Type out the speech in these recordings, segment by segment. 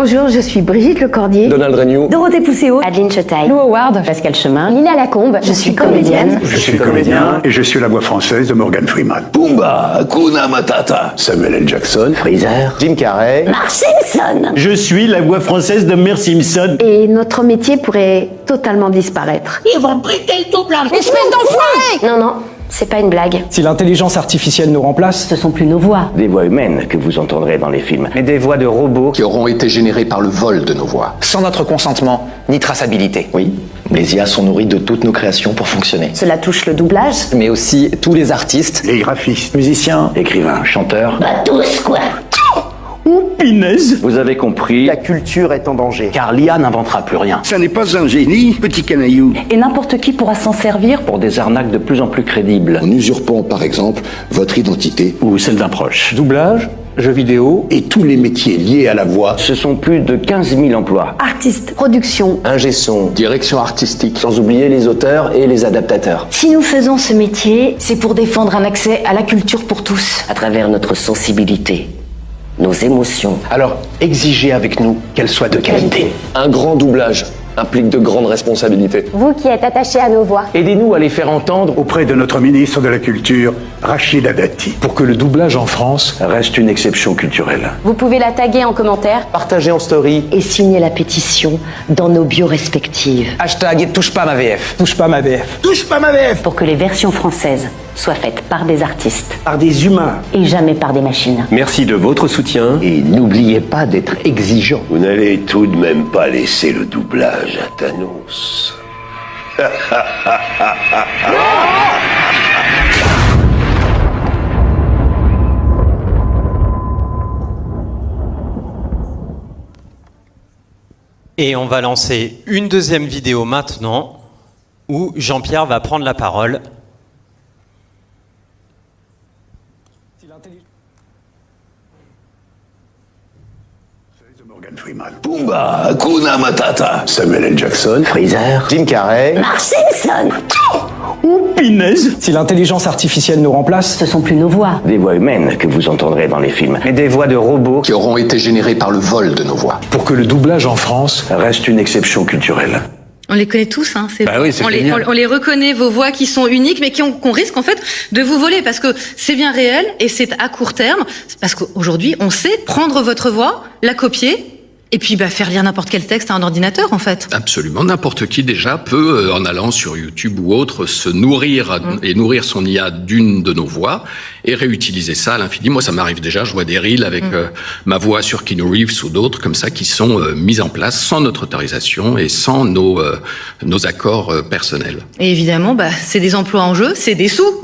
Bonjour, je suis Brigitte Lecordier, Donald Renew, Dorothée Pousséo, Adeline Chetaille, Lou Howard, Pascal Chemin, Lina Lacombe. Je suis comédienne. Je suis comédien et je suis la voix française de Morgan Freeman. Pumba, Hakuna Matata, Samuel L. Jackson. Freezer, Jim Carrey, Mark Simpson. Je suis la voix française de Mère Simpson. Et notre métier pourrait totalement disparaître. Ils vont prêter le doublage. Espèce d'enfoiré! Non, non, c'est pas une blague. Si l'intelligence artificielle nous remplace, Ce sont plus nos voix. des voix humaines que vous entendrez dans les films, mais des voix de robots qui auront été générées par le vol de nos voix. Sans notre consentement, ni traçabilité. Oui, les IA sont nourries de toutes nos créations pour fonctionner. Cela touche le doublage. Mais aussi tous les artistes, Les graphistes. musiciens, écrivains, chanteurs. Bah tous, quoi. Oh, pinaise. Vous avez compris, la culture est en danger, car l'IA n'inventera plus rien. Ça n'est pas un génie, petit canaillou. Et n'importe qui pourra s'en servir. Pour des arnaques de plus en plus crédibles, En usurpant par exemple votre identité. ou celle d'un proche. Doublage, jeux vidéo. Et tous les métiers liés à la voix. Ce sont plus de 15 000 emplois. Artiste, production. Ingé son, Direction artistique. sans oublier les auteurs et les adaptateurs. Si nous faisons ce métier, c'est pour défendre un accès à la culture pour tous. À travers notre sensibilité, nos émotions. Alors, exigez avec nous qu'elle soit de qualité. Un grand doublage implique de grandes responsabilités. Vous qui êtes attaché à nos voix. Aidez-nous à les faire entendre Auprès de notre ministre de la Culture, Rachida Dati. Pour que le doublage en France reste une exception culturelle. Vous pouvez la taguer en commentaire. Partagez en story. Et signer la pétition dans nos bios respectives. Hashtag touche pas ma VF. touche pas ma VF. Touche pas ma VF. Pour que les versions françaises soient faites par des artistes par des humains. et jamais par des machines. Merci de votre soutien. Et n'oubliez pas d'être exigeant. Vous n'allez tout de même pas laisser le doublage à Thanos. Et on va lancer une deuxième vidéo maintenant où Jean-Pierre va prendre la parole. Morgan Freeman. Pumba, Hakuna Matata, Samuel L. Jackson. Freezer, Jim Carrey, Mark Simpson. Oh, pinaise. Si l'intelligence artificielle nous remplace, Ce sont plus nos voix. des voix humaines que vous entendrez dans les films, mais des voix de robots Qui auront été générées par le vol de nos voix. Pour que le doublage en France reste une exception culturelle. On les connaît tous, hein. Oui, c'est on génial. les reconnaît, vos voix qui sont uniques, mais qu'on risque en fait de vous voler parce que c'est bien réel et c'est à court terme. Parce qu'aujourd'hui, on sait prendre votre voix, la copier et puis faire lire n'importe quel texte à un ordinateur en fait. Absolument, n'importe qui déjà peut, en allant sur YouTube ou autre, se nourrir et nourrir son IA d'une de nos voix et réutiliser ça à l'infini. Moi, ça m'arrive déjà, je vois des reels avec ma voix sur Keanu Reeves ou d'autres comme ça qui sont mis en place sans notre autorisation et sans nos accords personnels. Et évidemment, c'est des emplois en jeu, c'est des sous.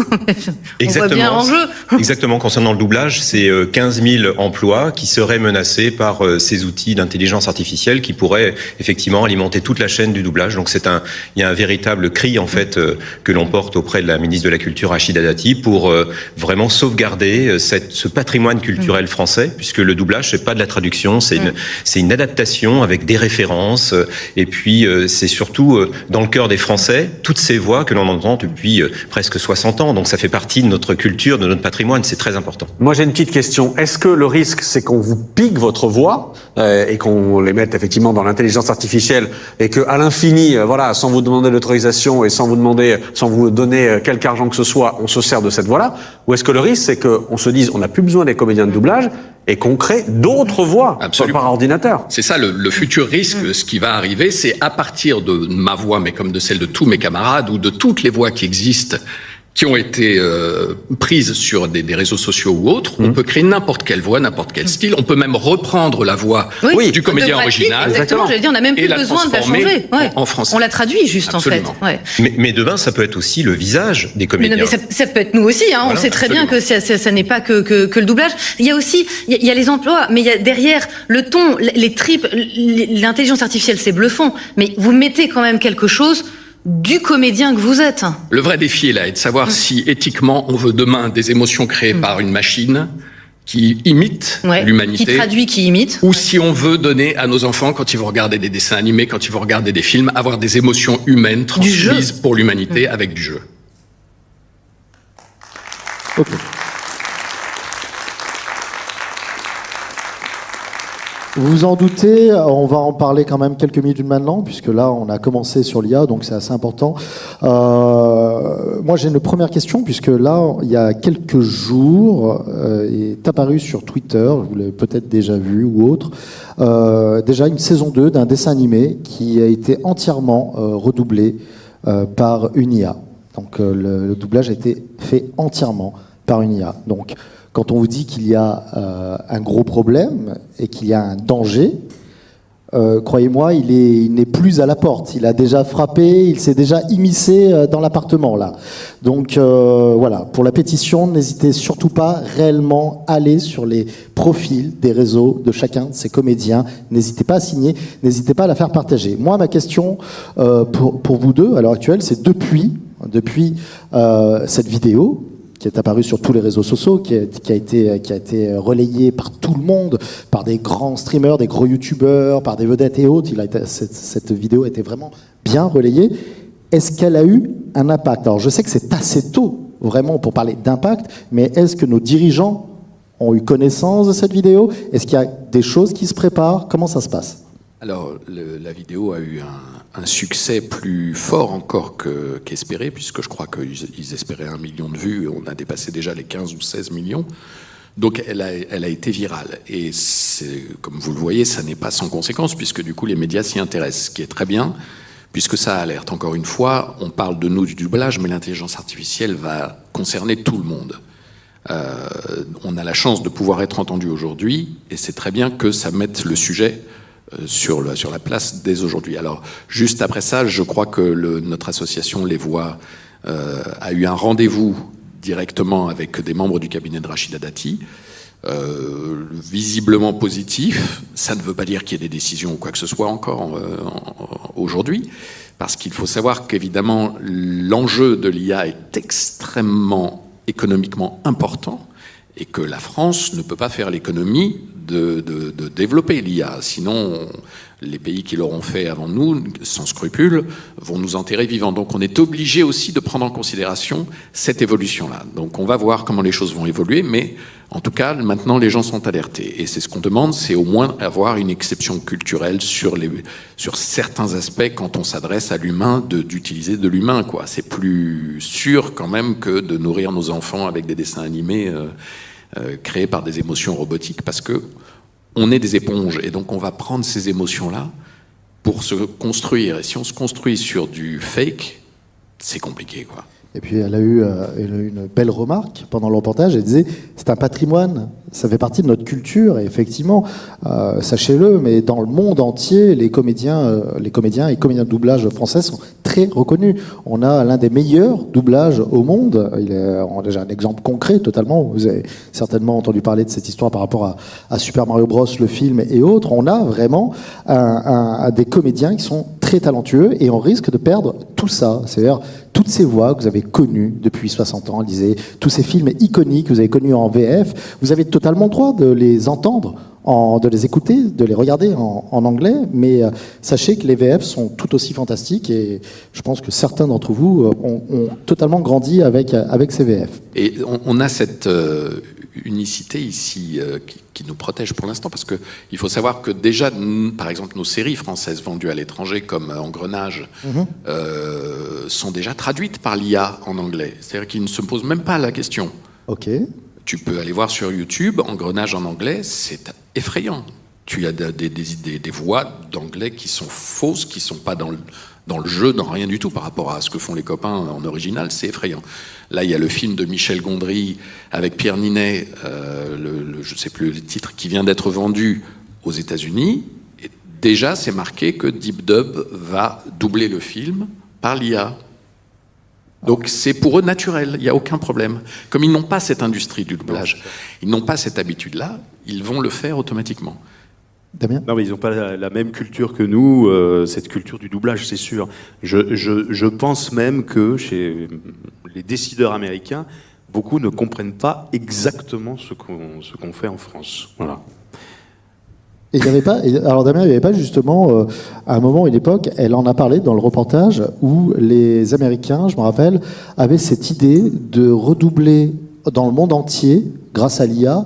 On voit bien en jeu. Exactement, concernant le doublage, c'est 15 000 emplois qui seraient menacés par ces outils d'intelligence artificielle qui pourraient effectivement alimenter toute la chaîne du doublage. Donc il y a un véritable cri en fait que l'on porte auprès de la ministre de la Culture Rachida Dati pour vraiment sauvegarder ce patrimoine culturel français, puisque le doublage c'est pas de la traduction, c'est une adaptation avec des références et puis c'est surtout dans le cœur des Français toutes ces voix que l'on entend depuis presque 60 ans. Donc ça fait partie de notre culture, de notre patrimoine, c'est très important. Moi j'ai une petite question. Est-ce que le risque c'est qu'on vous pique votre voix et qu'on les mette effectivement dans l'intelligence artificielle et que à l'infini, sans vous demander l'autorisation et sans vous donner quelque argent que ce soit, on se sert de cette voix-là? Ou est-ce que le risque c'est qu'on se dise on n'a plus besoin des comédiens de doublage et qu'on crée d'autres voix par ordinateur? C'est ça le futur risque. Ce qui va arriver, c'est à partir de ma voix, mais comme de celle de tous mes camarades ou de toutes les voix qui existent, qui ont été prises sur des réseaux sociaux ou autres, on peut créer n'importe quelle voix, n'importe quel style. On peut même reprendre la voix du comédien original. Exactement, j'allais dire, on n'a même plus besoin de la changer. En français. On la traduit juste Absolument. en fait. Mais demain, ça peut être aussi le visage des comédiens. Mais ça peut être nous aussi, hein. Voilà, On sait très absolument. bien que ça n'est pas que le doublage. Il y a aussi, il y a les emplois, mais il y a derrière le ton, les tripes, l'intelligence artificielle, c'est bluffant. Mais vous mettez quand même quelque chose du comédien que vous êtes. Le vrai défi est là, est de savoir si éthiquement on veut demain des émotions créées par une machine qui imite l'humanité. Qui traduit, qui imite. Ou si on veut donner à nos enfants, quand ils vont regarder des dessins animés, quand ils vont regarder des films, avoir des émotions humaines transmises pour l'humanité avec du jeu. Vous vous en doutez, on va en parler quand même quelques minutes maintenant, puisque là, on a commencé sur l'IA, donc c'est assez important. Moi, j'ai une première question, puisque là, il y a quelques jours, est apparu sur Twitter, vous l'avez peut-être déjà vu ou autre, déjà une saison 2 d'un dessin animé qui a été entièrement redoublé par une IA. Donc, le doublage a été fait entièrement par une IA. Donc, quand on vous dit qu'il y a un gros problème et qu'il y a un danger, croyez-moi, il n'est plus à la porte. Il a déjà frappé, il s'est déjà immiscé dans l'appartement, là. Donc voilà, pour la pétition, n'hésitez surtout pas réellement à aller sur les profils des réseaux de chacun de ces comédiens. N'hésitez pas à signer, n'hésitez pas à la faire partager. Moi, ma question pour vous deux, à l'heure actuelle, c'est depuis cette vidéo, qui est apparu sur tous les réseaux sociaux, qui a été relayé par tout le monde, par des grands streamers, des gros youtubeurs, par des vedettes et autres. Cette vidéo a été vraiment bien relayée. Est-ce qu'elle a eu un impact? Alors je sais que c'est assez tôt, vraiment, pour parler d'impact, mais est-ce que nos dirigeants ont eu connaissance de cette vidéo? Est-ce qu'il y a des choses qui se préparent? Comment ça se passe? Alors, la vidéo a eu un succès plus fort encore qu'espéré, puisque je crois qu'ils espéraient 1 million de vues, on a dépassé déjà les 15 ou 16 millions. Donc elle a été virale. Et comme vous le voyez, ça n'est pas sans conséquence, puisque du coup les médias s'y intéressent, ce qui est très bien, puisque ça alerte. Encore une fois, on parle de nous du doublage, mais l'intelligence artificielle va concerner tout le monde. On a la chance de pouvoir être entendu aujourd'hui, et c'est très bien que ça mette le sujet sur la place dès aujourd'hui. Alors, juste après ça, je crois que notre association Les Voix a eu un rendez-vous directement avec des membres du cabinet de Rachida Dati, visiblement positif. Ça ne veut pas dire qu'il y ait des décisions ou quoi que ce soit encore aujourd'hui, parce qu'il faut savoir qu'évidemment, l'enjeu de l'IA est extrêmement économiquement important, et que la France ne peut pas faire l'économie de développer l'IA. Sinon, les pays qui l'auront fait avant nous, sans scrupule, vont nous enterrer vivants. Donc on est obligé aussi de prendre en considération cette évolution-là. Donc on va voir comment les choses vont évoluer, mais en tout cas, maintenant, les gens sont alertés. Et c'est ce qu'on demande, c'est au moins avoir une exception culturelle sur certains aspects quand on s'adresse à l'humain, d'utiliser de l'humain, quoi. C'est plus sûr quand même que de nourrir nos enfants avec des dessins animés créés par des émotions robotiques, parce que on est des éponges, et donc on va prendre ces émotions-là pour se construire. Et si on se construit sur du fake, c'est compliqué, quoi. Et puis elle a eu une belle remarque pendant le reportage. Elle disait, c'est un patrimoine, ça fait partie de notre culture. Et effectivement, sachez-le, mais dans le monde entier, les comédiens et comédiens de doublage français sont très reconnus. On a l'un des meilleurs doublages au monde. On a déjà un exemple concret totalement. Vous avez certainement entendu parler de cette histoire par rapport à Super Mario Bros, le film et autres. On a vraiment des comédiens qui sont très talentueux, et on risque de perdre tout ça. C'est-à-dire toutes ces voix que vous avez connues depuis 60 ans, lisez, tous ces films iconiques que vous avez connus en VF, vous avez totalement le droit de les entendre, de les écouter, de les regarder en anglais, mais sachez que les VF sont tout aussi fantastiques, et je pense que certains d'entre vous ont totalement grandi avec ces VF. Et on a cette unicité ici qui nous protège pour l'instant, parce que il faut savoir que déjà, par exemple, nos séries françaises vendues à l'étranger, comme Engrenage, sont déjà traduites par l'IA en anglais. C'est-à-dire qu'ils ne se posent même pas la question. Ok. Tu peux aller voir sur YouTube, Engrenage en anglais, c'est effrayant. Tu as des voix d'anglais qui sont fausses, qui sont pas dans le jeu, dans rien du tout par rapport à ce que font les copains en original, c'est effrayant. Là, il y a le film de Michel Gondry avec Pierre Ninet, je ne sais plus le titre, qui vient d'être vendu aux États-Unis. Et déjà, c'est marqué que Deep Dub va doubler le film par l'IA. Donc c'est pour eux naturel, il n'y a aucun problème. Comme ils n'ont pas cette industrie du doublage, ils n'ont pas cette habitude-là, ils vont le faire automatiquement. Damien ? Non, mais ils n'ont pas la même culture que nous, cette culture du doublage, c'est sûr. Je pense même que chez les décideurs américains, beaucoup ne comprennent pas exactement ce qu'on fait en France. Voilà. Et il y avait pas, alors Damien, il n'y avait pas justement, à un moment, une époque, elle en a parlé dans le reportage, où les Américains, je me rappelle, avaient cette idée de redoubler dans le monde entier, grâce à l'IA,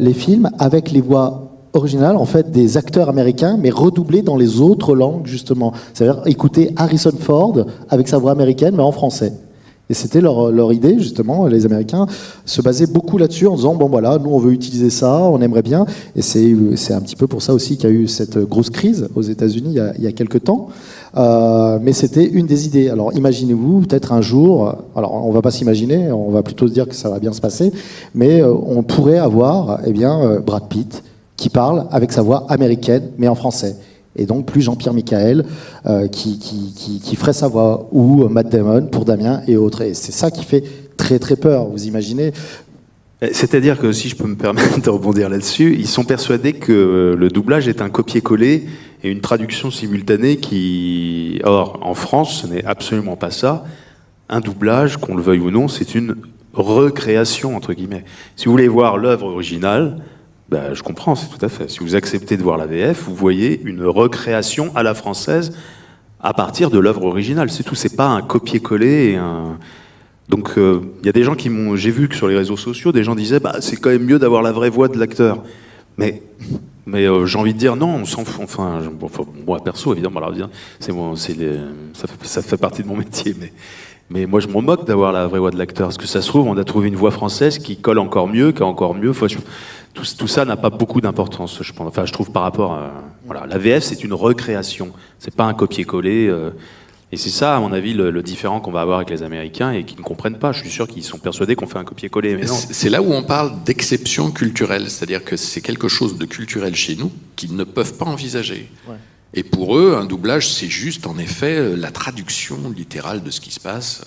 les films avec les voix original, en fait, des acteurs américains, mais redoublés dans les autres langues, justement. C'est-à-dire écouter Harrison Ford avec sa voix américaine, mais en français. Et c'était leur idée, justement. Les Américains se basaient beaucoup là-dessus en disant, bon voilà, nous on veut utiliser ça, on aimerait bien. Et c'est un petit peu pour ça aussi qu'il y a eu cette grosse crise aux États-Unis il y a quelques temps. Mais c'était une des idées. Alors imaginez-vous, peut-être un jour, alors on va pas s'imaginer, on va plutôt se dire que ça va bien se passer, mais on pourrait avoir Brad Pitt qui parle avec sa voix américaine, mais en français. Et donc plus Jean-Pierre Michael qui ferait sa voix, ou Matt Damon pour Damien et autres. Et c'est ça qui fait très très peur, vous imaginez. C'est-à-dire que, si je peux me permettre de rebondir là-dessus, ils sont persuadés que le doublage est un copier-coller et une traduction simultanée qui... Or, en France, ce n'est absolument pas ça. Un doublage, qu'on le veuille ou non, c'est une recréation, entre guillemets. Si vous voulez voir l'œuvre originale, ben, je comprends, c'est tout à fait. Si vous acceptez de voir la VF, vous voyez une recréation à la française à partir de l'œuvre originale. C'est tout, c'est pas un copier-coller et un... Donc, y a des gens qui m'ont... J'ai vu que sur les réseaux sociaux, des gens disaient bah, c'est quand même mieux d'avoir la vraie voix de l'acteur. Mais j'ai envie de dire non, on s'en fout. Enfin, moi, perso, évidemment, ça fait partie de mon métier, mais moi, je m'en moque d'avoir la vraie voix de l'acteur. Parce que ça se trouve, on a trouvé une voix française qui colle encore mieux, qui est encore mieux. Enfin, tout ça n'a pas beaucoup d'importance, je pense. Enfin, je trouve par rapport à... Voilà, la VF, c'est une recréation. C'est pas un copier-coller. Et c'est ça, à mon avis, le différent qu'on va avoir avec les Américains et qu'ils ne comprennent pas. Je suis sûr qu'ils sont persuadés qu'on fait un copier-coller. Mais non. C'est là où on parle d'exception culturelle. C'est-à-dire que c'est quelque chose de culturel chez nous qu'ils ne peuvent pas envisager. Ouais. Et pour eux, un doublage, c'est juste, en effet, la traduction littérale de ce qui se passe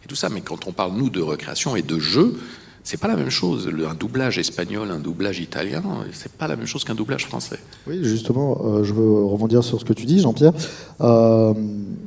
et tout ça. Mais quand on parle, nous, de recréation et de jeu, c'est pas la même chose. Un doublage espagnol, un doublage italien, c'est pas la même chose qu'un doublage français. Oui, justement, je veux rebondir sur ce que tu dis, Jean-Pierre,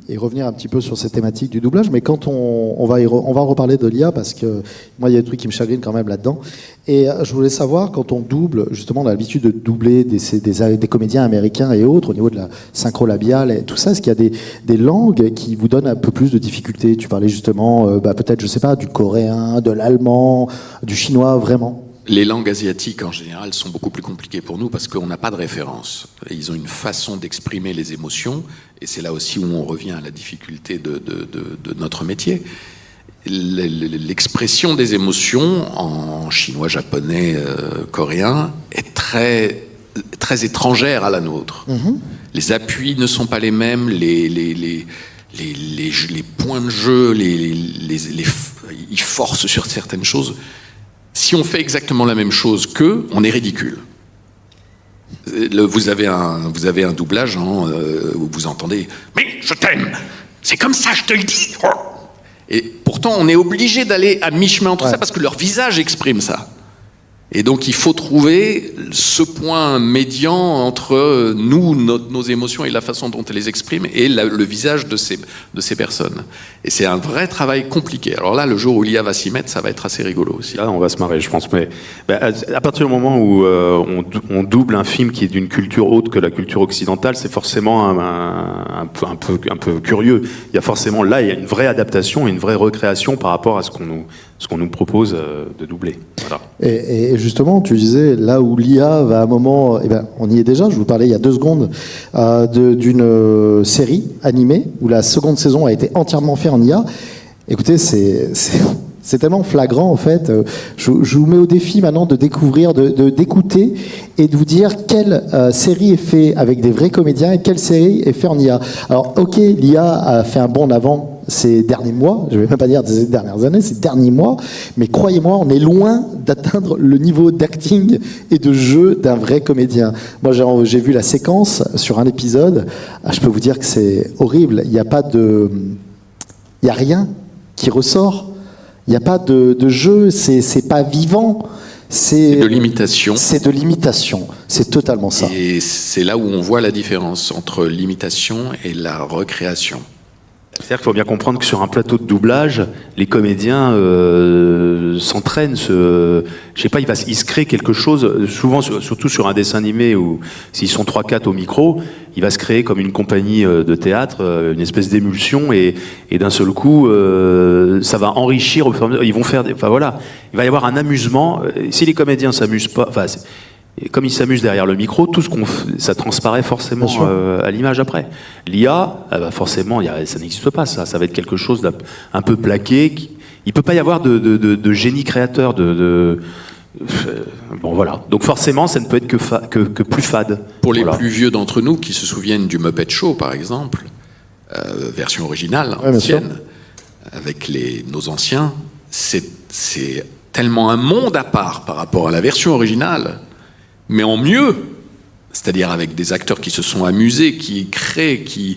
et revenir un petit peu sur cette thématique du doublage. Mais quand on va reparler de l'IA, parce que moi, il y a des trucs qui me chagrinent quand même là-dedans. Et je voulais savoir, quand on double, justement, on a l'habitude de doubler des comédiens américains et autres, au niveau de la synchro labiale et tout ça, est-ce qu'il y a des langues qui vous donnent un peu plus de difficultés? Tu parlais justement, peut-être, je sais pas, du coréen, de l'allemand, du chinois, vraiment? Les langues asiatiques, en général, sont beaucoup plus compliquées pour nous parce qu'on n'a pas de référence. Ils ont une façon d'exprimer les émotions, et c'est là aussi où on revient à la difficulté de notre métier. L'expression des émotions en chinois, japonais, coréen est très, très étrangère à la nôtre. Mm-hmm. Les appuis ne sont pas les mêmes, les points de jeu, ils forcent sur certaines choses. Si on fait exactement la même chose qu'eux, on est ridicule. Vous avez un doublage où vous entendez « Mais je t'aime, c'est comme ça, je te le dis !» Et pourtant, on est obligé d'aller à mi-chemin entre ça parce que leur visage exprime ça. Et donc, il faut trouver ce point médian entre nous, nos émotions et la façon dont elles les expriment et le visage de ces personnes. Et c'est un vrai travail compliqué. Alors là, le jour où l'IA va s'y mettre, ça va être assez rigolo aussi. Là, on va se marrer, je pense. Mais à partir du moment où on double un film qui est d'une culture autre que la culture occidentale, c'est forcément un peu curieux. Il y a forcément, là, il y a une vraie adaptation, une vraie recréation par rapport à ce qu'on nous propose de doubler. Voilà. Et justement, tu disais, là où l'IA va à un moment... on y est déjà, je vous parlais il y a 2 secondes d'une série animée où la seconde saison a été entièrement faite en IA. Écoutez, c'est tellement flagrant, en fait. Je vous mets au défi maintenant de découvrir, d'écouter et de vous dire quelle série est faite avec des vrais comédiens et quelle série est faite en IA. Alors, ok, l'IA a fait un bond en avant ces derniers mois, je ne vais même pas dire ces dernières années, ces derniers mois, mais croyez-moi, on est loin d'atteindre le niveau d'acting et de jeu d'un vrai comédien. Moi, j'ai vu la séquence sur un épisode, je peux vous dire que c'est horrible, il n'y a rien qui ressort, il n'y a pas de jeu, c'est pas vivant. C'est de l'imitation. C'est de l'imitation, c'est totalement ça. Et c'est là où on voit la différence entre l'imitation et la recréation. C'est-à-dire qu'il faut bien comprendre que sur un plateau de doublage, les comédiens s'entraînent, je sais pas, il se crée quelque chose, souvent, surtout sur un dessin animé où s'ils sont 3-4 au micro, il va se créer comme une compagnie de théâtre, une espèce d'émulsion et d'un seul coup, ça va enrichir, ils vont faire, enfin voilà, il va y avoir un amusement. Si les comédiens s'amusent pas, enfin, Et comme ils s'amusent derrière le micro, tout ce ça transparaît forcément à l'image après. L'IA, forcément, ça n'existe pas, ça. Ça va être quelque chose d'un peu plaqué. Il peut pas y avoir de génie créateur, bon voilà. Donc forcément, ça ne peut être que plus fade. Pour les plus vieux d'entre nous qui se souviennent du Muppet Show, par exemple, version originale, ancienne, avec nos anciens, c'est tellement un monde à part par rapport à la version originale, mais en mieux. C'est-à-dire avec des acteurs qui se sont amusés, qui créent, qui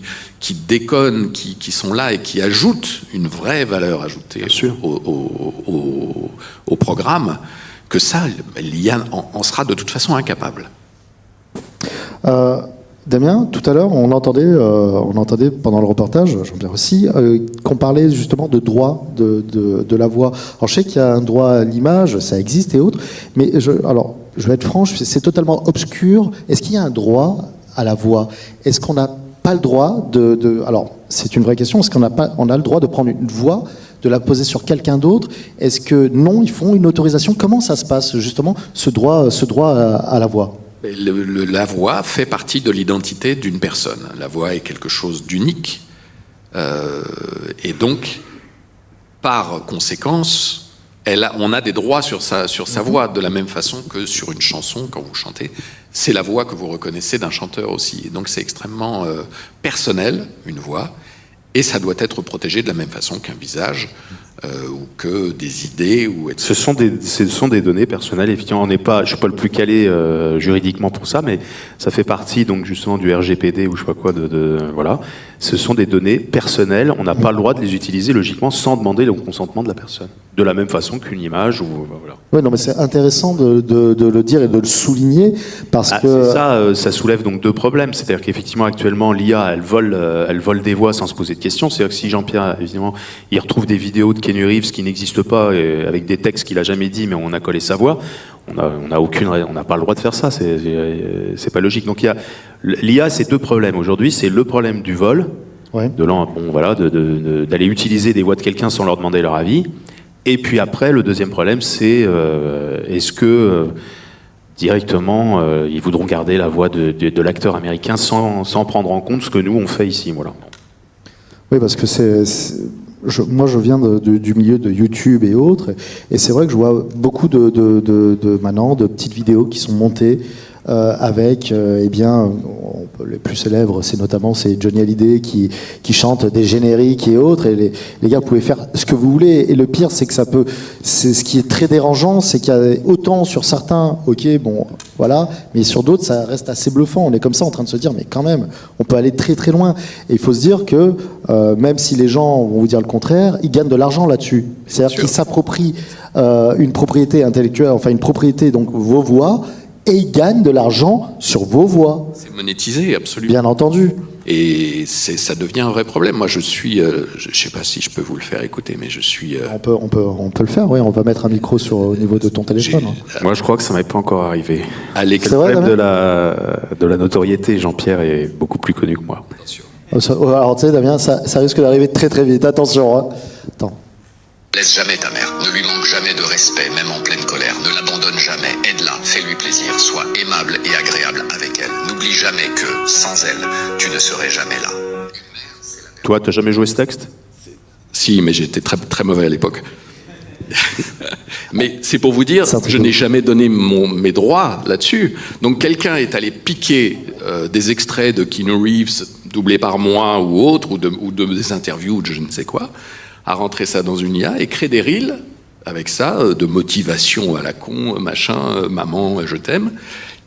déconnent, qui sont là et qui ajoutent une vraie valeur ajoutée au programme, que ça, l'IA en sera de toute façon incapable. Damien, tout à l'heure, on entendait pendant le reportage, Jean-Pierre aussi, qu'on parlait justement de droit de la voix. Alors je sais qu'il y a un droit à l'image, ça existe et autres, mais je vais être franche, c'est totalement obscur. Est-ce qu'il y a un droit à la voix? Est-ce qu'on n'a pas le droit alors c'est une vraie question, est-ce qu'on a le droit de prendre une voix, de la poser sur quelqu'un d'autre? Est-ce que non, ils font une autorisation? Comment ça se passe justement, ce droit à la voix? La voix fait partie de l'identité d'une personne. La voix est quelque chose d'unique. Et donc, par conséquence, on a des droits sur sa voix, de la même façon que sur une chanson, quand vous chantez. C'est la voix que vous reconnaissez d'un chanteur aussi. Et donc c'est extrêmement personnel, une voix, et ça doit être protégé de la même façon qu'un visage. Ou que des idées ou etc. Ce sont des données personnelles. Effectivement, je suis pas le plus calé juridiquement pour ça, mais ça fait partie donc justement du RGPD ou je sais pas quoi voilà. Ce sont des données personnelles. On n'a pas le droit de les utiliser logiquement sans demander le consentement de la personne. De la même façon qu'une image ou voilà. Oui, non, mais c'est intéressant de le dire et de le souligner parce que ça soulève donc deux problèmes. C'est-à-dire qu'effectivement actuellement l'IA elle vole des voix sans se poser de questions. C'est-à-dire que si Jean-Pierre évidemment il retrouve des vidéos de Keanu Reeves qui n'existent pas avec des textes qu'il a jamais dit mais on a collé sa voix, on n'a pas le droit de faire ça. C'est pas logique. Donc l'IA c'est deux problèmes aujourd'hui. C'est le problème du vol, d'aller utiliser des voix de quelqu'un sans leur demander leur avis. Et puis après, le deuxième problème, c'est est-ce que directement, ils voudront garder la voix de l'acteur américain sans prendre en compte ce que nous, on fait ici, voilà. Oui, parce que moi, je viens du milieu de YouTube et autres, et c'est vrai que je vois beaucoup maintenant de petites vidéos qui sont montées avec, les plus célèbres, c'est Johnny Hallyday qui chante des génériques et autres, et les gars, vous pouvez faire ce que vous voulez, et le pire, c'est que c'est ce qui est très dérangeant, c'est qu'il y a autant sur certains, mais sur d'autres, ça reste assez bluffant. On est comme ça en train de se dire, mais quand même, on peut aller très très loin. Et il faut se dire que, même si les gens vont vous dire le contraire, ils gagnent de l'argent là-dessus. C'est-à-dire qu'ils s'approprient une propriété intellectuelle, enfin une propriété, donc vos voix, et ils gagnent de l'argent sur vos voix. C'est monétisé, absolument. Bien entendu. Et ça devient un vrai problème. Moi, je sais pas si je peux vous le faire écouter, mais je suis... On peut le faire, oui. On va mettre un micro au niveau de ton téléphone. Moi, je crois que ça m'est pas encore arrivé. Le problème de la notoriété, Jean-Pierre est beaucoup plus connu que moi. Alors, tu sais, Damien, ça risque d'arriver très très vite. Attention, hein. Attends. Laisse jamais ta mère, ne lui manque jamais de respect, même en pleine colère, ne l'abandonne jamais, aide-la, fais-lui plaisir, sois aimable et agréable avec elle. N'oublie jamais que, sans elle, tu ne serais jamais là. Toi, t'as jamais joué ce texte? Si, mais j'étais très, très mauvais à l'époque. Mais c'est pour vous dire, je n'ai jamais donné mes droits là-dessus. Donc quelqu'un est allé piquer des extraits de Keanu Reeves, doublés par moi ou autres, ou des interviews ou de je ne sais quoi, à rentrer ça dans une IA et créer des reels avec ça, de motivation à la con, machin, maman, je t'aime.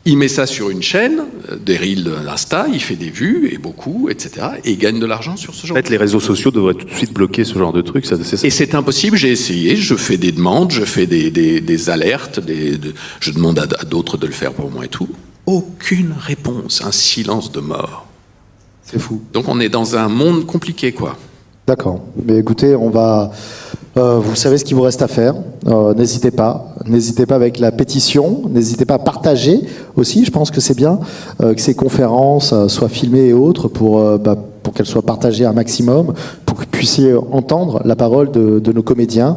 Il met ça sur une chaîne, des reels d'Insta, il fait des vues, et beaucoup, etc. Et il gagne de l'argent sur ce genre. Peut-être les réseaux sociaux devraient tout de suite bloquer ce genre de trucs. Et c'est impossible, j'ai essayé, je fais des demandes, je fais des alertes, je demande à d'autres de le faire pour moi et tout. Aucune réponse, un silence de mort. C'est fou. Donc on est dans un monde compliqué, quoi. D'accord. Mais écoutez, on va... vous savez ce qu'il vous reste à faire. N'hésitez pas avec la pétition. N'hésitez pas à partager aussi. Je pense que c'est bien que ces conférences soient filmées et autres pour qu'elles soient partagées un maximum, pour que vous puissiez entendre la parole de nos comédiens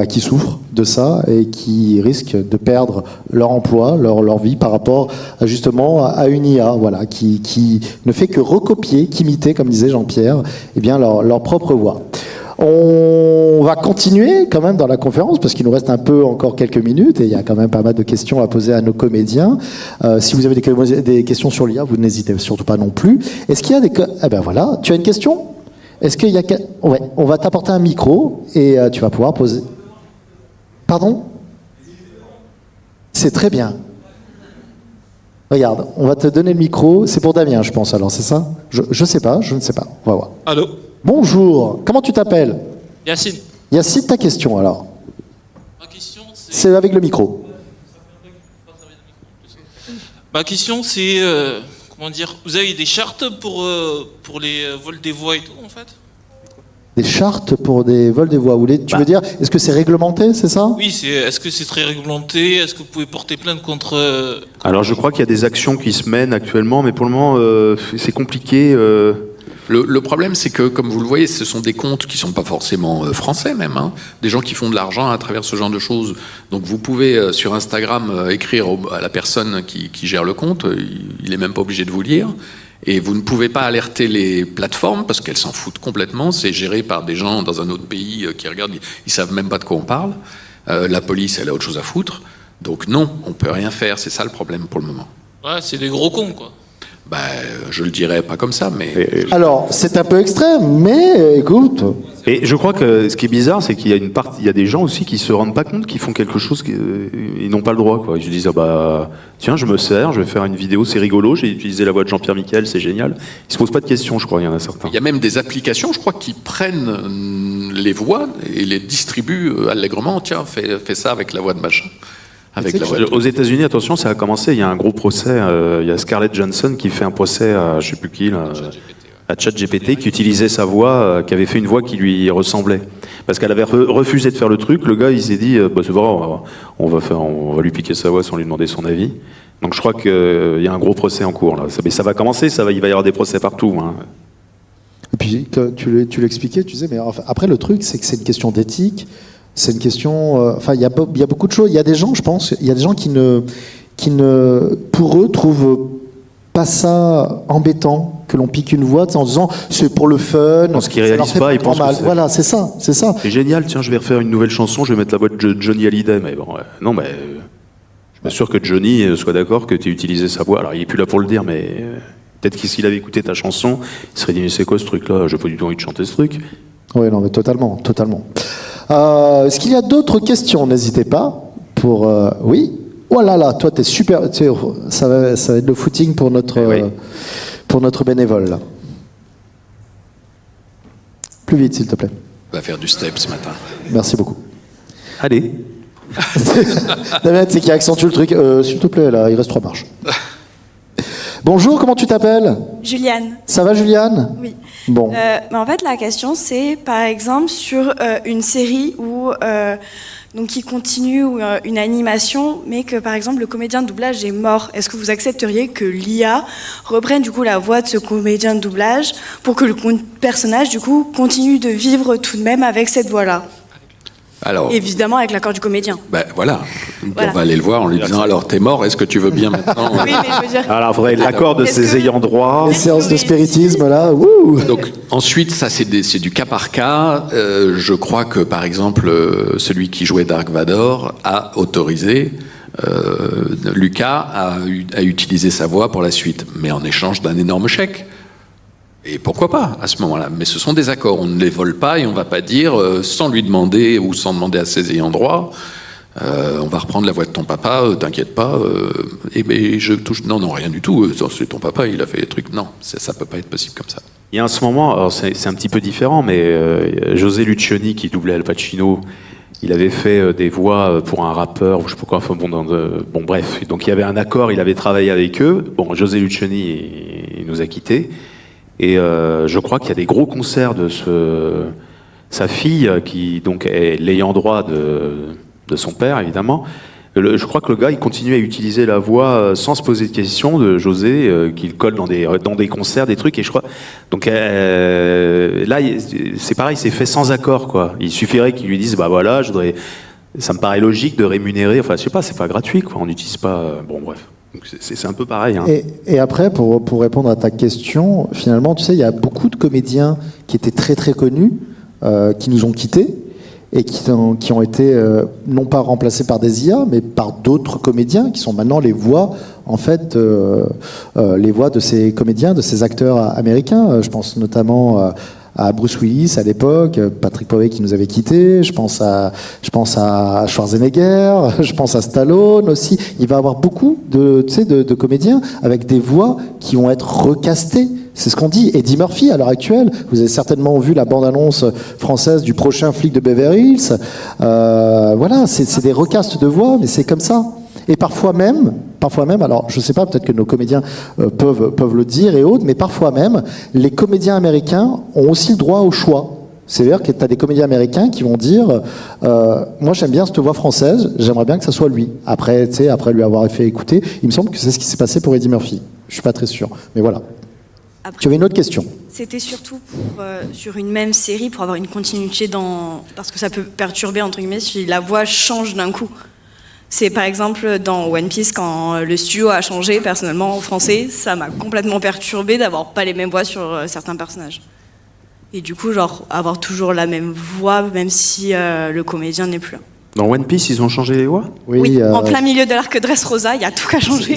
qui souffrent de ça et qui risquent de perdre leur emploi, leur vie par rapport justement à une IA, voilà, qui ne fait que recopier, qu'imiter, comme disait Jean-Pierre, eh bien leur propre voix. On va continuer quand même dans la conférence parce qu'il nous reste un peu encore quelques minutes et il y a quand même pas mal de questions à poser à nos comédiens. Si vous avez des questions sur l'IA, vous n'hésitez surtout pas non plus. Est-ce qu'il y a des... Eh ben voilà, tu as une question ? Est-ce qu'il y a... Ouais, on va t'apporter un micro et tu vas pouvoir poser... Pardon ? C'est très bien. Regarde, on va te donner le micro. C'est pour Damien, je pense, alors, c'est ça ? Je sais pas, je ne sais pas. On va voir. Allô ? Bonjour, comment tu t'appelles ? Yacine. Yacine, ta question alors ? Ma question, c'est avec le micro. Ma question, c'est... comment dire ? Vous avez des chartes pour les vols des voix et tout, en fait ? Des chartes pour des vols des voix. Tu veux dire, est-ce que c'est réglementé, c'est ça ? Oui, est-ce que c'est très réglementé ? Est-ce que vous pouvez porter plainte contre... Alors je crois qu'il y a des actions qui se mènent actuellement, mais pour le moment, c'est compliqué... Le problème, c'est que, comme vous le voyez, ce sont des comptes qui sont pas forcément français même, hein, des gens qui font de l'argent à travers ce genre de choses. Donc vous pouvez sur Instagram écrire à la personne qui gère le compte, il est même pas obligé de vous lire, et vous ne pouvez pas alerter les plateformes parce qu'elles s'en foutent complètement. C'est géré par des gens dans un autre pays qui regardent, ils savent même pas de quoi on parle. La police, elle a autre chose à foutre. Donc non, on peut rien faire. C'est ça le problème pour le moment. Ouais, c'est des gros cons, quoi. Je le dirais pas comme ça, mais... Alors, c'est un peu extrême, mais écoute... Et je crois que ce qui est bizarre, c'est qu'il y a il y a des gens aussi qui se rendent pas compte qu'ils font quelque chose qu'ils n'ont pas le droit, quoi. Ils se disent, tiens, je me sers, je vais faire une vidéo, c'est rigolo, j'ai utilisé la voix de Jean-Pierre Michael, c'est génial. Ils se posent pas de questions, je crois, il y en a certains. Il y a même des applications, je crois, qui prennent les voix et les distribuent allègrement. Tiens, fais ça avec la voix de machin. Aux États-Unis, attention, ça a commencé. Il y a un gros procès. Il y a Scarlett Johansson qui fait un procès à je sais plus qui, à ChatGPT, qui utilisait sa voix, qui avait fait une voix qui lui ressemblait, parce qu'elle avait refusé de faire le truc. Le gars, il s'est dit, c'est vrai, on va lui piquer sa voix sans lui demander son avis. Donc, je crois qu'il y a un gros procès en cours là. Mais ça va commencer. Il va y avoir des procès partout. Hein. Et puis, tu l'expliquais, tu disais, mais après le truc, c'est que c'est une question d'éthique. C'est une question... il y a beaucoup de choses. Il y a des gens, je pense, il y a des gens qui pour eux, trouvent pas ça embêtant que l'on pique une voix en disant c'est pour le fun. Parce qu'ils réalisent pas, ils pensent que voilà, c'est ça. C'est génial, tiens, je vais refaire une nouvelle chanson, je vais mettre la voix de Johnny Hallyday. Mais bon, non, mais je suis sûr que Johnny soit d'accord que tu aies utilisé sa voix. Alors, il est plus là pour le dire, mais peut-être que s'il avait écouté ta chanson, il serait dit mais c'est quoi ce truc-là ? J'ai pas du tout envie de chanter ce truc. Oui, non, mais totalement. Est-ce qu'il y a d'autres questions ? N'hésitez pas. Oui. Oh là là, toi, t'es super. Ça va être le footing pour notre bénévole. Là. Plus vite, s'il te plaît. On va faire du step ce matin. Merci beaucoup. Allez. Damien, c'est qui accentue le truc. S'il te plaît, là, il reste 3 marches. Bonjour, comment tu t'appelles ? Juliane. Ça va, Juliane ? Oui. Bon. En fait, la question, c'est par exemple sur une série qui continue ou une animation, mais que par exemple le comédien de doublage est mort. Est-ce que vous accepteriez que l'IA reprenne du coup la voix de ce comédien de doublage pour que le personnage du coup continue de vivre tout de même avec cette voix-là ? Alors, évidemment avec l'accord du comédien. Voilà. On va aller le voir en lui disant alors t'es mort, est-ce que tu veux bien maintenant ? Oui, mais je veux dire... Alors il faudrait l'accord de ses ayants droit. Les séances de spiritisme là. Wouh. Donc ensuite ça c'est du cas par cas. Je crois que par exemple celui qui jouait Dark Vador a autorisé Lucas à utiliser sa voix pour la suite, mais en échange d'un énorme chèque. Et pourquoi pas à ce moment-là ? Mais ce sont des accords, on ne les vole pas et on ne va pas dire, sans lui demander ou sans demander à ses ayants droit, on va reprendre la voix de ton papa, t'inquiète pas, je touche... Non, rien du tout, c'est ton papa, il a fait des trucs. Non, ça peut pas être possible comme ça. Il y a en ce moment, alors c'est un petit peu différent, mais José Lucioni qui doublait Al Pacino, il avait fait des voix pour un rappeur, ou je sais pas quoi, bon bref, donc il y avait un accord, il avait travaillé avec eux. Bon, José Lucioni, il nous a quittés. Et je crois qu'il y a des gros concerts de sa fille, qui donc est l'ayant droit de son père, évidemment, Je crois que le gars, il continue à utiliser la voix sans se poser de questions de José, qu'il colle dans des concerts, des trucs, et je crois. Donc là, c'est pareil, c'est fait sans accord, quoi. Il suffirait qu'il lui dise, bah voilà, ça me paraît logique de rémunérer. Enfin, je sais pas, c'est pas gratuit, quoi. On n'utilise pas. Bon, bref. Donc c'est un peu pareil. Hein. Et après, pour répondre à ta question, finalement, tu sais, il y a beaucoup de comédiens qui étaient très très connus, qui nous ont quittés. Et qui ont été non pas remplacés par des IA, mais par d'autres comédiens qui sont maintenant les voix, en fait, les voix de ces comédiens, de ces acteurs américains. Je pense notamment à Bruce Willis à l'époque, Patrick Poway qui nous avait quittés. Je pense à Schwarzenegger, je pense à Stallone aussi. Il va y avoir beaucoup de comédiens avec des voix qui vont être recastées. C'est ce qu'on dit. Eddie Murphy, à l'heure actuelle, vous avez certainement vu la bande-annonce française du prochain flic de Beverly Hills. Voilà, c'est des recastes de voix, mais c'est comme ça. Et parfois même, alors je sais pas, peut-être que nos comédiens peuvent le dire et autres, mais parfois même, les comédiens américains ont aussi le droit au choix. C'est-à-dire que tu as des comédiens américains qui vont dire moi j'aime bien cette voix française, j'aimerais bien que ça soit lui. Après lui avoir fait écouter, il me semble que c'est ce qui s'est passé pour Eddie Murphy. Je suis pas très sûr, mais voilà. Après, tu avais une autre question? C'était surtout sur une même série, pour avoir une continuité parce que ça peut perturber, entre guillemets, si la voix change d'un coup. C'est par exemple dans One Piece, quand le studio a changé, personnellement, en français, ça m'a complètement perturbé d'avoir pas les mêmes voix sur certains personnages. Et du coup, genre, avoir toujours la même voix, même si le comédien n'est plus là. Dans One Piece, ils ont changé les voix? Oui, en plein milieu de l'arc Dressrosa, il y a tout qu'à changer.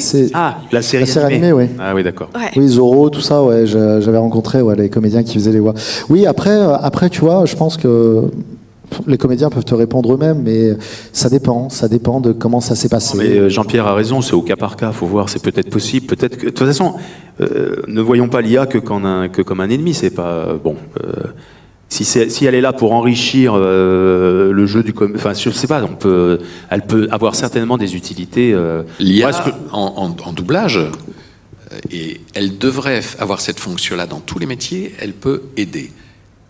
La série animée, oui. Ah oui, d'accord. Ouais. Oui, Zorro, tout ça, ouais, j'avais rencontré les comédiens qui faisaient les voix. Oui, après, tu vois, je pense que les comédiens peuvent te répondre eux-mêmes, mais ça dépend de comment ça s'est passé. Mais Jean-Pierre a raison, c'est au cas par cas, faut voir, c'est peut-être possible, peut-être que... De toute façon, ne voyons pas l'IA que comme un ennemi, c'est pas... Bon... Si elle est là pour enrichir le jeu du enfin je sais pas, elle peut avoir certainement des utilités. L'IA en doublage, et elle devrait avoir cette fonction-là dans tous les métiers. Elle peut aider,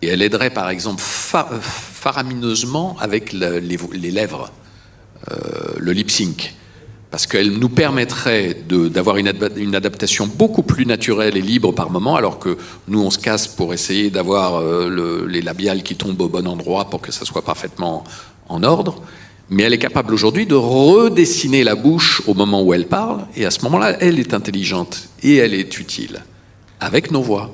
et elle aiderait par exemple faramineusement avec les lèvres, le lip sync. Parce qu'elle nous permettrait d'avoir une adaptation beaucoup plus naturelle et libre par moment, alors que nous, on se casse pour essayer d'avoir les labiales qui tombent au bon endroit pour que ça soit parfaitement en ordre. Mais elle est capable aujourd'hui de redessiner la bouche au moment où elle parle, et à ce moment-là, elle est intelligente et elle est utile, avec nos voix.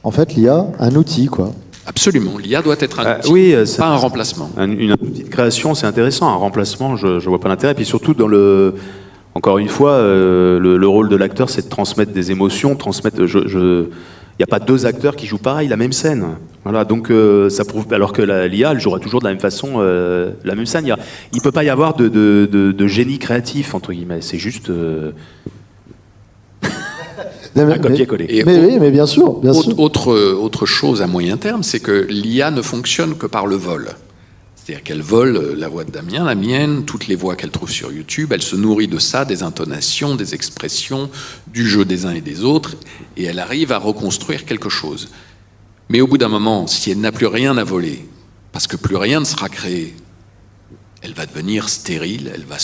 En fait, l'IA, un outil, quoi. Absolument, l'IA doit être un outil, oui, pas un remplacement. Un outil de création, c'est intéressant. Un remplacement, je vois pas l'intérêt. Puis surtout, encore une fois, le rôle de l'acteur, c'est de transmettre des émotions, il n'y a pas deux acteurs qui jouent pareil la même scène. Voilà, donc ça prouve. Alors que l'IA, elle jouera toujours de la même façon la même scène. Il peut pas y avoir de génie créatif entre guillemets. C'est juste. Un copier-coller. Mais bien sûr. Autre chose à moyen terme, c'est que l'IA ne fonctionne que par le vol. C'est-à-dire qu'elle vole la voix de Damien, la mienne, toutes les voix qu'elle trouve sur YouTube, elle se nourrit de ça, des intonations, des expressions, du jeu des uns et des autres, et elle arrive à reconstruire quelque chose. Mais au bout d'un moment, si elle n'a plus rien à voler, parce que plus rien ne sera créé, elle va devenir stérile, elle va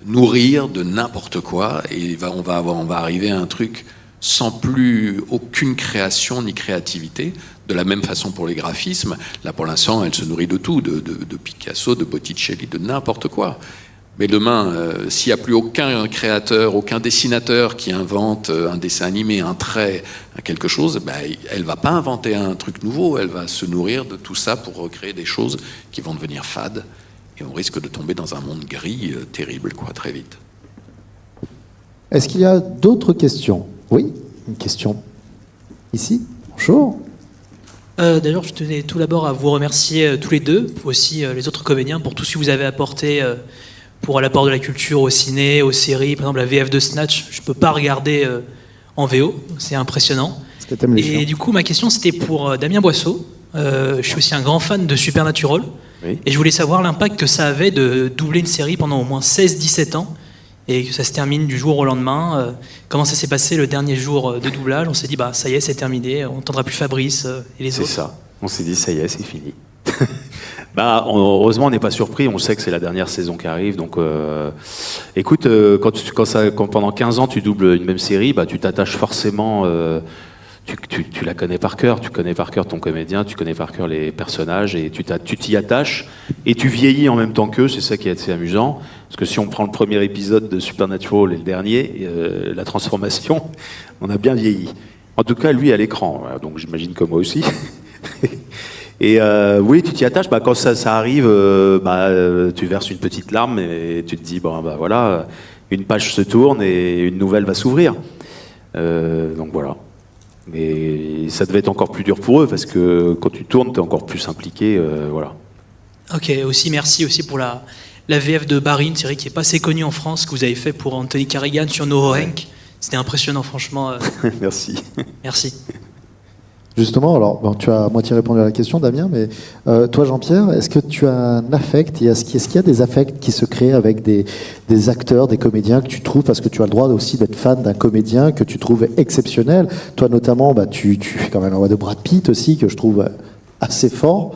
nourrir de n'importe quoi, et on va arriver à un truc sans plus aucune création ni créativité. De la même façon pour les graphismes, là pour l'instant elle se nourrit de tout, de Picasso, de Botticelli, de n'importe quoi. Mais demain, s'il n'y a plus aucun créateur, aucun dessinateur qui invente un dessin animé, un trait, quelque chose, elle va pas inventer un truc nouveau, elle va se nourrir de tout ça pour recréer des choses qui vont devenir fades. Et on risque de tomber dans un monde gris terrible, très vite. Est-ce qu'il y a d'autres questions? Oui, une question. Ici, bonjour. D'ailleurs, je tenais tout d'abord à vous remercier tous les deux, aussi les autres comédiens, pour tout ce que vous avez apporté pour l'apport de la culture au ciné, aux séries. Par exemple, la VF de Snatch, je ne peux pas regarder en VO, c'est impressionnant. Est-ce que t'aimes les chiens ? Et du coup, ma question, c'était pour Damien Boisseau. Je suis aussi un grand fan de Supernatural. Oui. Et je voulais savoir l'impact que ça avait de doubler une série pendant au moins 16-17 ans et que ça se termine du jour au lendemain. Comment ça s'est passé le dernier jour de doublage? On s'est dit, ça y est, c'est terminé, on n'entendra plus Fabrice et les autres. C'est ça, on s'est dit, ça y est, c'est fini. Heureusement, on n'est pas surpris. On sait que c'est la dernière saison qui arrive. Donc, écoute, quand pendant 15 ans tu doubles une même série, tu t'attaches forcément. Tu la connais par cœur. Tu connais par cœur ton comédien. Tu connais par cœur les personnages et tu t'y attaches. Et tu vieillis en même temps qu'eux. C'est ça qui est assez amusant. Parce que si on prend le premier épisode de Supernatural et le dernier, la transformation, on a bien vieilli. En tout cas, lui à l'écran. Donc, j'imagine que moi aussi. Et oui, tu t'y attaches. Quand ça arrive, tu verses une petite larme et tu te dis voilà, une page se tourne et une nouvelle va s'ouvrir. Donc voilà. Mais ça devait être encore plus dur pour eux parce que quand tu tournes, t'es encore plus impliqué. Voilà. Ok, aussi merci aussi pour la VF de Barry, une série qui est pas assez connue en France, que vous avez fait pour Anthony Carrigan sur No Hank. C'était impressionnant, franchement. Merci. Merci. Justement, alors tu as à moitié répondu à la question, Damien, mais toi, Jean-Pierre, est-ce que tu as un affect, est-ce qu'il y a des affects qui se créent avec des acteurs, des comédiens que tu trouves, parce que tu as le droit aussi d'être fan d'un comédien que tu trouves exceptionnel. Toi, notamment, tu fais quand même la voix de Brad Pitt aussi, que je trouve assez fort.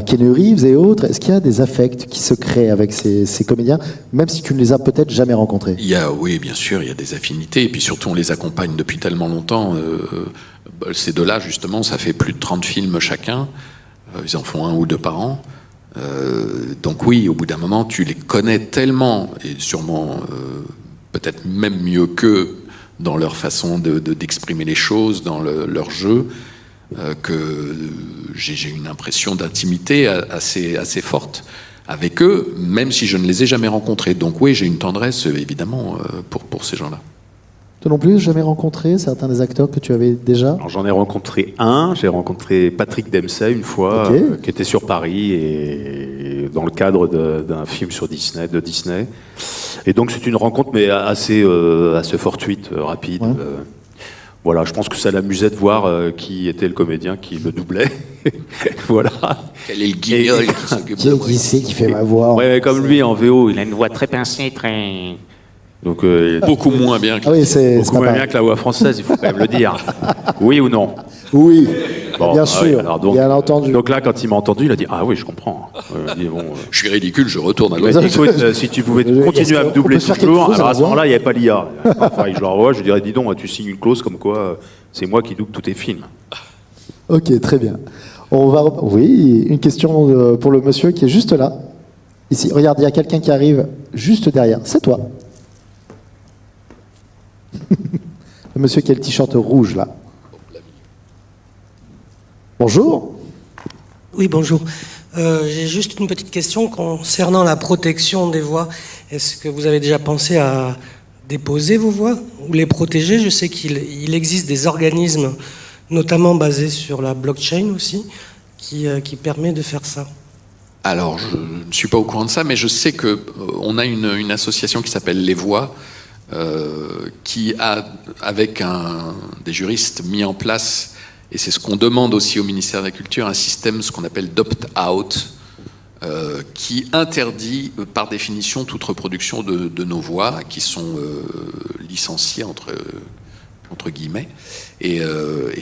Keanu Reeves et autres, est-ce qu'il y a des affects qui se créent avec ces comédiens, même si tu ne les as peut-être jamais rencontrés? Oui, bien sûr, il y a des affinités, et puis surtout on les accompagne depuis tellement longtemps. Ces deux-là, justement, ça fait plus de 30 films chacun. Ils en font 1 ou 2 par an. Donc oui, au bout d'un moment, tu les connais tellement, et sûrement peut-être même mieux qu'eux dans leur façon d'exprimer les choses, dans leur jeu, que j'ai une impression d'intimité assez forte avec eux, même si je ne les ai jamais rencontrés. Donc oui, j'ai une tendresse, évidemment, pour ces gens-là. Toi non plus, jamais rencontré certains des acteurs que tu avais déjà? Alors, j'en ai rencontré un. J'ai rencontré Patrick Dempsey une fois, qui était sur Paris et dans le cadre d'un film sur Disney, de Disney. Et donc c'est une rencontre, mais assez fortuite, rapide. Ouais. Voilà, je pense que ça l'amusait de voir qui était le comédien qui le doublait. Voilà. Quel est le guignol qui s'occupe de moi? Qui c'est qui fait ma voix? Ouais, comme lui en VO, il a une voix très pincée, très... Donc, beaucoup moins bien que, beaucoup moins bien que la voix française, il faut quand même le dire. Oui ou non? Oui, bon, bien sûr, alors donc, bien entendu. Donc là, quand il m'a entendu, il a dit « Ah oui, je comprends. » Je suis ridicule, je retourne à l'autre. Écoute, si tu pouvais continuer à me doubler toujours, alors à ce moment-là, il n'y avait pas l'IA. Enfin, je le revois, je dirais « Dis donc, tu signes une clause comme quoi c'est moi qui double tous tes films. » Ok, très bien. Oui, une question pour le monsieur qui est juste là. Ici, regarde, il y a quelqu'un qui arrive juste derrière. C'est toi. Le monsieur qui a le t-shirt rouge là. Bonjour. Oui, bonjour. J'ai juste une petite question concernant la protection des voix. Est-ce que vous avez déjà pensé à déposer vos voix ou les protéger? Je sais qu'il existe des organismes, notamment basés sur la blockchain aussi, qui permet de faire ça. Alors, je ne suis pas au courant de ça, mais je sais qu'on a une association qui s'appelle Les Voix, qui a, avec des juristes, mis en place, et c'est ce qu'on demande aussi au ministère de la Culture, un système, ce qu'on appelle d'opt-out, qui interdit par définition toute reproduction de nos voix, qui sont licenciées entre guillemets, et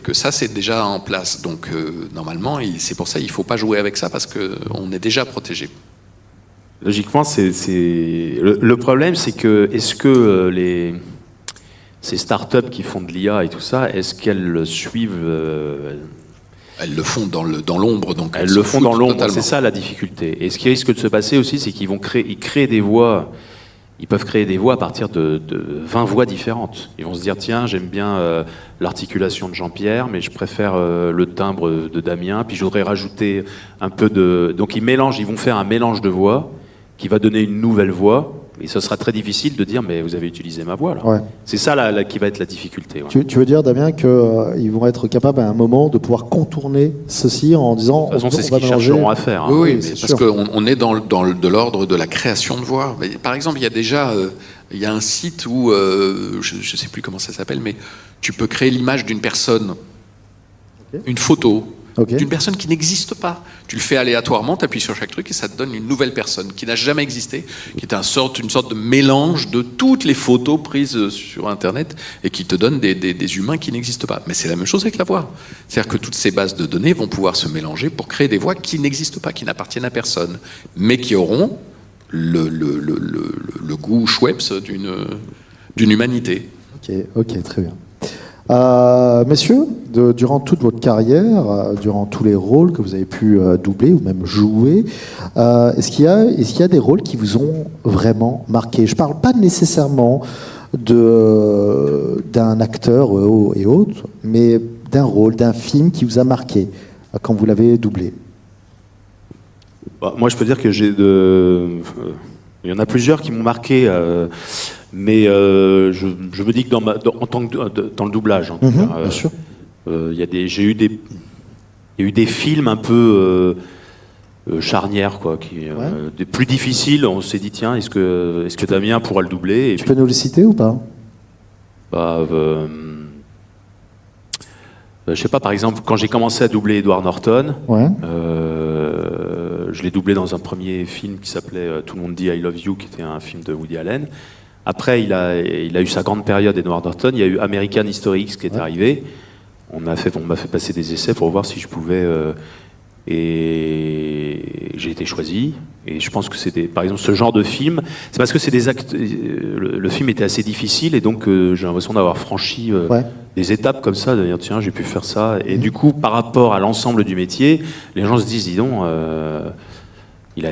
que ça c'est déjà en place. Donc normalement, c'est pour ça qu'il ne faut pas jouer avec ça, parce qu'on est déjà protégé. Logiquement, le problème, c'est que est-ce que ces startups qui font de l'IA et tout ça, est-ce qu'elles suivent Elles le font dans l'ombre, donc elles le font dans l'ombre. C'est ça la difficulté. Et ce qui risque de se passer aussi, c'est qu'ils créent des voix. Ils peuvent créer des voix à partir de 20 voix différentes. Ils vont se dire, tiens, j'aime bien l'articulation de Jean-Pierre, mais je préfère le timbre de Damien, puis je voudrais rajouter un peu de... Donc ils vont faire un mélange de voix qui va donner une nouvelle voix, et ce sera très difficile de dire, mais vous avez utilisé ma voix, là. Ouais. C'est ça qui va être la difficulté. Ouais. Tu veux dire, Damien, qu'ils vont être capables à un moment de pouvoir contourner ceci en disant... De toute façon, c'est ce qu'ils chercheront à faire. Hein. Oui, parce qu'on est dans de l'ordre de la création de voix. Mais, par exemple, il y a déjà il y a un site où, je ne sais plus comment ça s'appelle, mais tu peux créer l'image d'une personne, une photo, d'une personne qui n'existe pas. Tu le fais aléatoirement, tu appuies sur chaque truc et ça te donne une nouvelle personne qui n'a jamais existé, qui est une sorte de mélange de toutes les photos prises sur Internet et qui te donne des humains qui n'existent pas. Mais c'est la même chose avec la voix. C'est-à-dire que toutes ces bases de données vont pouvoir se mélanger pour créer des voix qui n'existent pas, qui n'appartiennent à personne, mais qui auront le goût Schweppes d'une humanité. Ok, très bien. Messieurs, durant toute votre carrière, durant tous les rôles que vous avez pu doubler ou même jouer, est-ce qu'il y a des rôles qui vous ont vraiment marqué? Je ne parle pas nécessairement d'un acteur et autres, mais d'un rôle, d'un film qui vous a marqué quand vous l'avez doublé. Moi, je peux dire que il y en a plusieurs qui m'ont marqué, mais je me dis que dans le doublage, en tout cas, bien sûr. J'ai eu des films un peu charnières, quoi, des plus difficiles. On s'est dit, tiens, est-ce que Damien pourra le doubler? Tu peux nous les citer ou pas? Je sais pas, par exemple, quand j'ai commencé à doubler Edward Norton, je l'ai doublé dans un premier film qui s'appelait Tout le monde dit I Love You, qui était un film de Woody Allen. Après, il a eu sa grande période, Edward Norton. Il y a eu American History X qui est arrivé. On m'a fait passer des essais pour voir si je pouvais... et j'ai été choisi. Et je pense que c'était, par exemple, ce genre de film, c'est parce que c'est des actes. Le film était assez difficile et donc j'ai l'impression d'avoir franchi des étapes comme ça, de dire tiens, j'ai pu faire ça. Et du coup, par rapport à l'ensemble du métier, les gens se disent dis donc, tu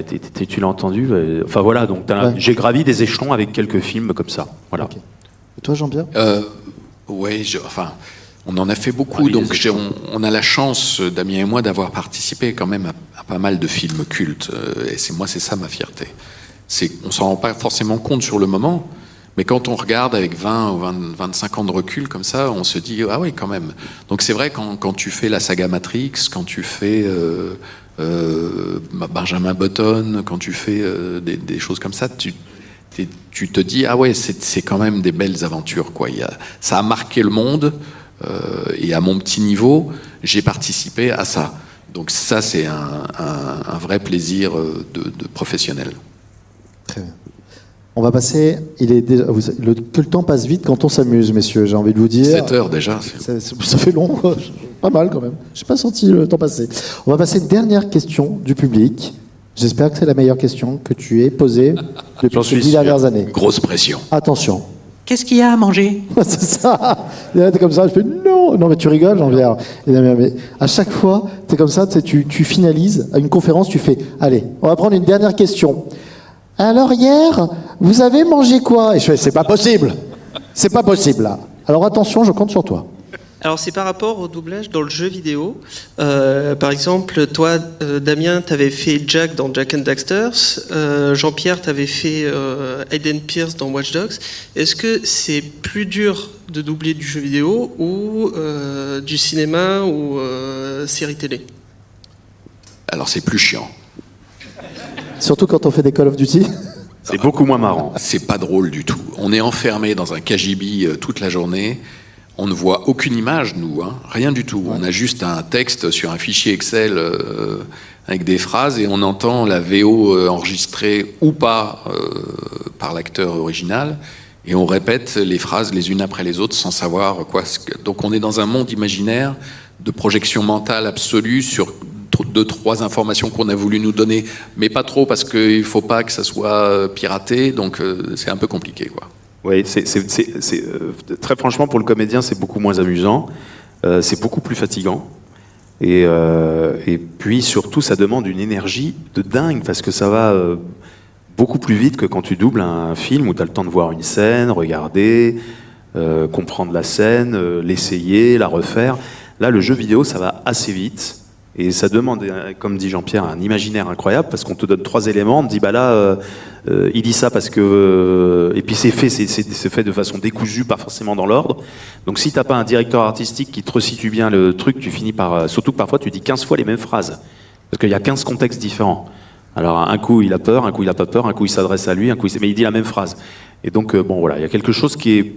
l'as entendu. Enfin voilà, donc j'ai gravi des échelons avec quelques films comme ça. Voilà. Okay. Et toi, Jean-Pierre? On en a fait beaucoup, donc on a la chance, Damien et moi, d'avoir participé quand même à pas mal de films cultes. Et c'est ça ma fierté. On s'en rend pas forcément compte sur le moment, mais quand on regarde avec 20 ou 25 ans de recul comme ça, on se dit ah oui quand même. Donc c'est vrai quand tu fais la saga Matrix, quand tu fais Benjamin Button, quand tu fais des choses comme ça, tu te dis ah ouais c'est quand même des belles aventures quoi. Ça a marqué le monde. Et à mon petit niveau, j'ai participé à ça. Donc ça, c'est un vrai plaisir de professionnel. Très bien. On va passer... que le temps passe vite quand on s'amuse, messieurs, j'ai envie de vous dire. 7 heures déjà. Ça fait long, quoi. Pas mal quand même. Je n'ai pas senti le temps passer. On va passer à une dernière question du public. J'espère que c'est la meilleure question que tu aies posée depuis ces 10 dernières années. Grosse pression. Attention. Qu'est-ce qu'il y a à manger? C'est ça. Et là, t'es comme ça, je fais non, mais tu rigoles, Jean-Pierre. Mais à chaque fois, t'es comme ça, tu finalises à une conférence, tu fais, allez, on va prendre une dernière question. Alors hier, vous avez mangé quoi? Et je fais, c'est pas possible. C'est pas possible là. Alors attention, je compte sur toi. Alors c'est par rapport au doublage dans le jeu vidéo. Par exemple, toi, Damien, t'avais fait Jack dans Jak and Daxter. Jean-Pierre, t'avais fait Aiden Pierce dans Watch Dogs. Est-ce que c'est plus dur de doubler du jeu vidéo ou du cinéma ou série télé? Alors c'est plus chiant. Surtout quand on fait des Call of Duty. C'est beaucoup moins marrant. C'est pas drôle du tout. On est enfermé dans un KGB toute la journée. On ne voit aucune image, nous, hein, rien du tout. On a juste un texte sur un fichier Excel avec des phrases et on entend la VO enregistrée ou pas par l'acteur original et on répète les phrases les unes après les autres sans savoir quoi. Donc on est dans un monde imaginaire de projection mentale absolue sur 2-3 informations qu'on a voulu nous donner, mais pas trop parce qu'il ne faut pas que ça soit piraté, donc c'est un peu compliqué, quoi. Oui, très franchement, pour le comédien, c'est beaucoup moins amusant, c'est beaucoup plus fatigant, et puis surtout, ça demande une énergie de dingue, parce que ça va beaucoup plus vite que quand tu doubles un film où tu as le temps de voir une scène, regarder, comprendre la scène, l'essayer, la refaire. Là, le jeu vidéo, ça va assez vite. Et ça demande, comme dit Jean-Pierre, un imaginaire incroyable, parce qu'on te donne 3 éléments, on te dit, bah là, il dit ça parce que... et puis c'est fait de façon décousue, pas forcément dans l'ordre. Donc si t'as pas un directeur artistique qui te resitue bien le truc, tu finis par... Surtout que parfois tu dis 15 fois les mêmes phrases, parce qu'il y a 15 contextes différents. Alors un coup il a peur, un coup il a pas peur, un coup il s'adresse à lui, mais il dit la même phrase. Et donc bon voilà, il y a quelque chose qui est...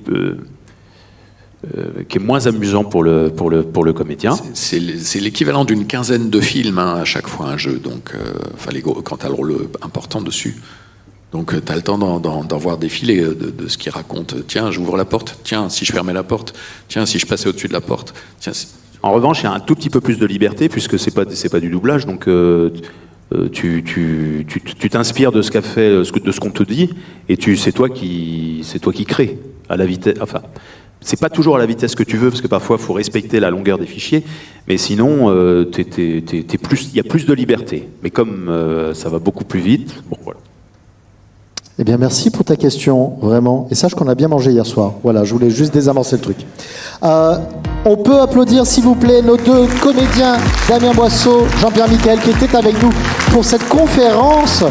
qui est moins amusant pour le comédien. C'est l'équivalent d'une quinzaine de films à chaque fois un jeu, donc quand tu as le rôle important dessus. Donc tu as le temps d'en voir défiler de ce qu'il raconte. Tiens, j'ouvre la porte. Tiens, si je fermais la porte. Tiens, si je passais au-dessus de la porte. Tiens, en revanche, il y a un tout petit peu plus de liberté puisque c'est pas du doublage, donc tu t'inspires de ce qu'a fait, de ce qu'on te dit, et c'est toi qui crée à la vitesse. Enfin, c'est pas toujours à la vitesse que tu veux parce que parfois il faut respecter la longueur des fichiers, mais sinon il y a plus de liberté. Mais comme ça va beaucoup plus vite, bon voilà. Eh bien, merci pour ta question, vraiment. Et sache qu'on a bien mangé hier soir. Voilà, je voulais juste désamorcer le truc. On peut applaudir, s'il vous plaît, nos deux comédiens, Damien Boisseau, Jean-Pierre Michael, qui étaient avec nous pour cette conférence.